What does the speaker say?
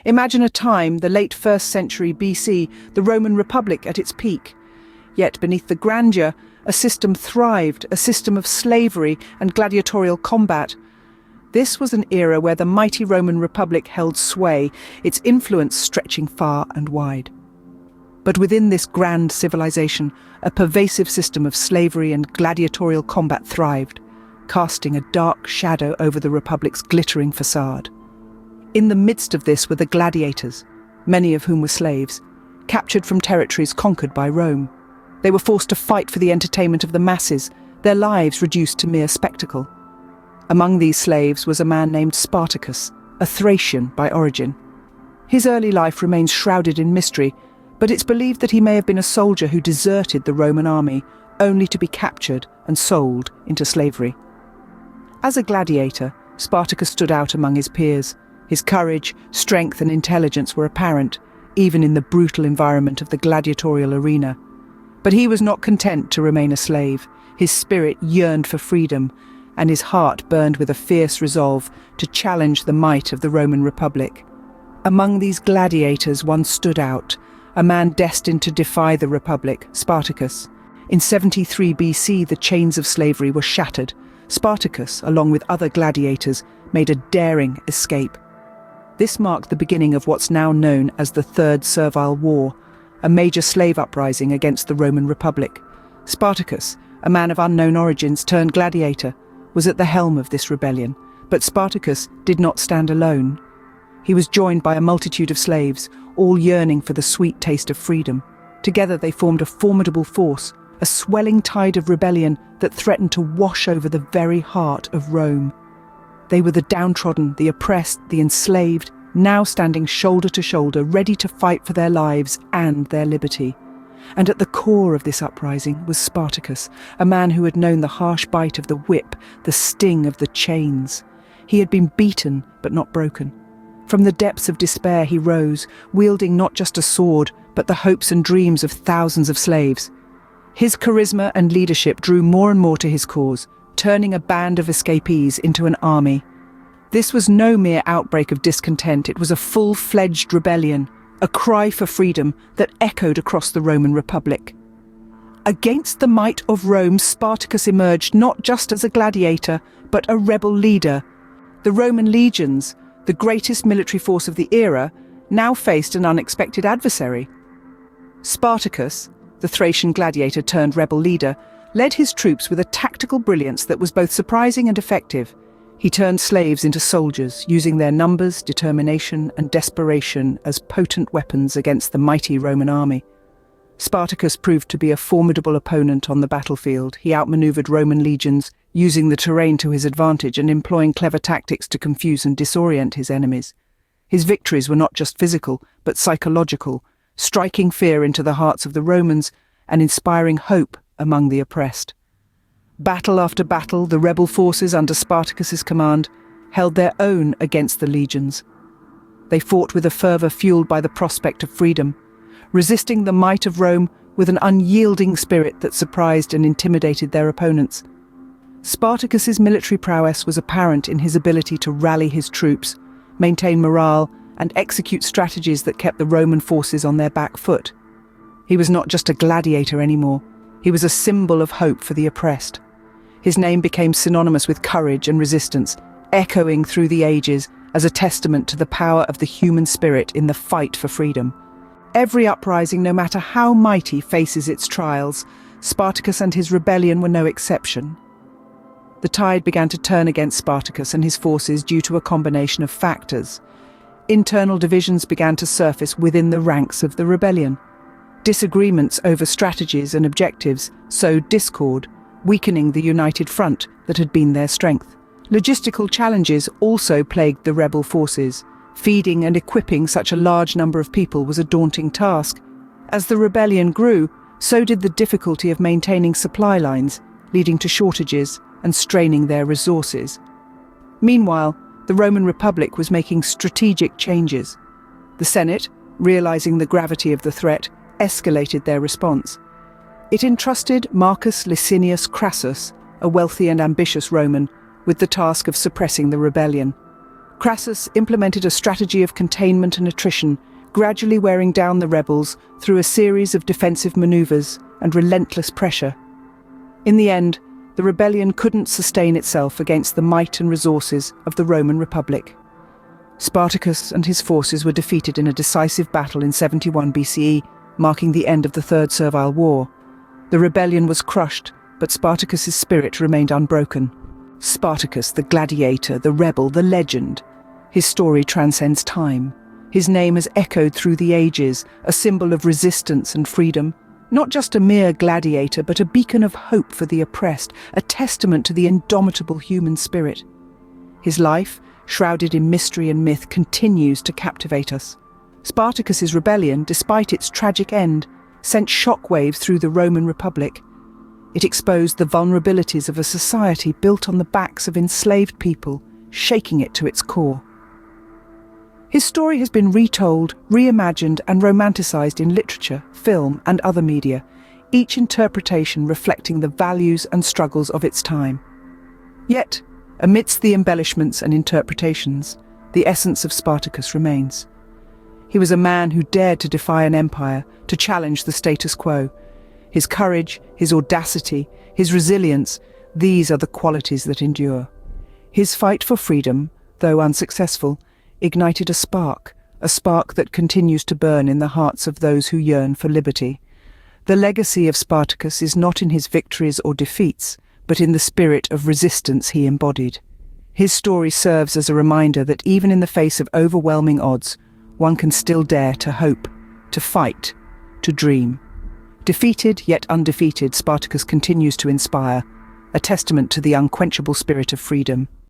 Imagine a time, the late 1st century BC, the Roman Republic at its peak. Yet beneath the grandeur, a system thrived, a system of slavery and gladiatorial combat. This was an era where the mighty Roman Republic held sway, its influence stretching far and wide. But within this grand civilization, a pervasive system of slavery and gladiatorial combat thrived, casting a dark shadow over the Republic's glittering facade. In the midst of this were the gladiators, many of whom were slaves, captured from territories conquered by Rome. They were forced to fight for the entertainment of the masses, their lives reduced to mere spectacle. Among these slaves was a man named Spartacus, a Thracian by origin. His early life remains shrouded in mystery, but it's believed that he may have been a soldier who deserted the Roman army, only to be captured and sold into slavery. As a gladiator, Spartacus stood out among his peers. His courage, strength and intelligence were apparent, even in the brutal environment of the gladiatorial arena. But he was not content to remain a slave. His spirit yearned for freedom, and his heart burned with a fierce resolve to challenge the might of the Roman Republic. Among these gladiators, one stood out, a man destined to defy the Republic, Spartacus. In 73 BC, the chains of slavery were shattered. Spartacus, along with other gladiators, made a daring escape. This marked the beginning of what's now known as the Third Servile War, a major slave uprising against the Roman Republic. Spartacus, a man of unknown origins turned gladiator, was at the helm of this rebellion, but Spartacus did not stand alone. He was joined by a multitude of slaves, all yearning for the sweet taste of freedom. Together they formed a formidable force, a swelling tide of rebellion that threatened to wash over the very heart of Rome. They were the downtrodden, the oppressed, the enslaved, now standing shoulder to shoulder, ready to fight for their lives and their liberty. And at the core of this uprising was Spartacus, a man who had known the harsh bite of the whip, the sting of the chains. He had been beaten, but not broken. From the depths of despair he rose, wielding not just a sword, but the hopes and dreams of thousands of slaves. His charisma and leadership drew more and more to his cause, turning a band of escapees into an army. This was no mere outbreak of discontent, it was a full-fledged rebellion, a cry for freedom that echoed across the Roman Republic. Against the might of Rome, Spartacus emerged not just as a gladiator, but a rebel leader. The Roman legions, the greatest military force of the era, now faced an unexpected adversary. Spartacus, the Thracian gladiator turned rebel leader, led his troops with a tactical brilliance that was both surprising and effective. He turned slaves into soldiers, using their numbers, determination, and desperation as potent weapons against the mighty Roman army. Spartacus proved to be a formidable opponent on the battlefield. He outmaneuvered Roman legions, using the terrain to his advantage and employing clever tactics to confuse and disorient his enemies. His victories were not just physical, but psychological, striking fear into the hearts of the Romans and inspiring hope among the oppressed. Battle after battle, the rebel forces under Spartacus's command held their own against the legions. They fought with a fervour fueled by the prospect of freedom, resisting the might of Rome with an unyielding spirit that surprised and intimidated their opponents. Spartacus's military prowess was apparent in his ability to rally his troops, maintain morale, and execute strategies that kept the Roman forces on their back foot. He was not just a gladiator anymore, he was a symbol of hope for the oppressed. His name became synonymous with courage and resistance, echoing through the ages as a testament to the power of the human spirit in the fight for freedom. Every uprising, no matter how mighty, faces its trials. Spartacus and his rebellion were no exception. The tide began to turn against Spartacus and his forces due to a combination of factors. Internal divisions began to surface within the ranks of the rebellion. Disagreements over strategies and objectives sowed discord, weakening the united front that had been their strength. Logistical challenges also plagued the rebel forces. Feeding and equipping such a large number of people was a daunting task. As the rebellion grew, so did the difficulty of maintaining supply lines, leading to shortages and straining their resources. Meanwhile, the Roman Republic was making strategic changes. The Senate, realizing the gravity of the threat, escalated their response. It entrusted Marcus Licinius Crassus, a wealthy and ambitious Roman, with the task of suppressing the rebellion. Crassus implemented a strategy of containment and attrition, gradually wearing down the rebels through a series of defensive maneuvers and relentless pressure. In the end, the rebellion couldn't sustain itself against the might and resources of the Roman Republic. Spartacus and his forces were defeated in a decisive battle in 71 BCE, marking the end of the Third Servile War. The rebellion was crushed, but Spartacus's spirit remained unbroken. Spartacus, the gladiator, the rebel, the legend. His story transcends time. His name has echoed through the ages, a symbol of resistance and freedom. Not just a mere gladiator, but a beacon of hope for the oppressed, a testament to the indomitable human spirit. His life, shrouded in mystery and myth, continues to captivate us. Spartacus's rebellion, despite its tragic end, sent shockwaves through the Roman Republic. It exposed the vulnerabilities of a society built on the backs of enslaved people, shaking it to its core. His story has been retold, reimagined and romanticized in literature, film and other media, each interpretation reflecting the values and struggles of its time. Yet, amidst the embellishments and interpretations, the essence of Spartacus remains. He was a man who dared to defy an empire, to challenge the status quo. His courage, his audacity, his resilience, these are the qualities that endure. His fight for freedom, though unsuccessful, ignited a spark that continues to burn in the hearts of those who yearn for liberty. The legacy of Spartacus is not in his victories or defeats, but in the spirit of resistance he embodied. His story serves as a reminder that even in the face of overwhelming odds, one can still dare to hope, to fight, to dream. Defeated yet undefeated, Spartacus continues to inspire, a testament to the unquenchable spirit of freedom.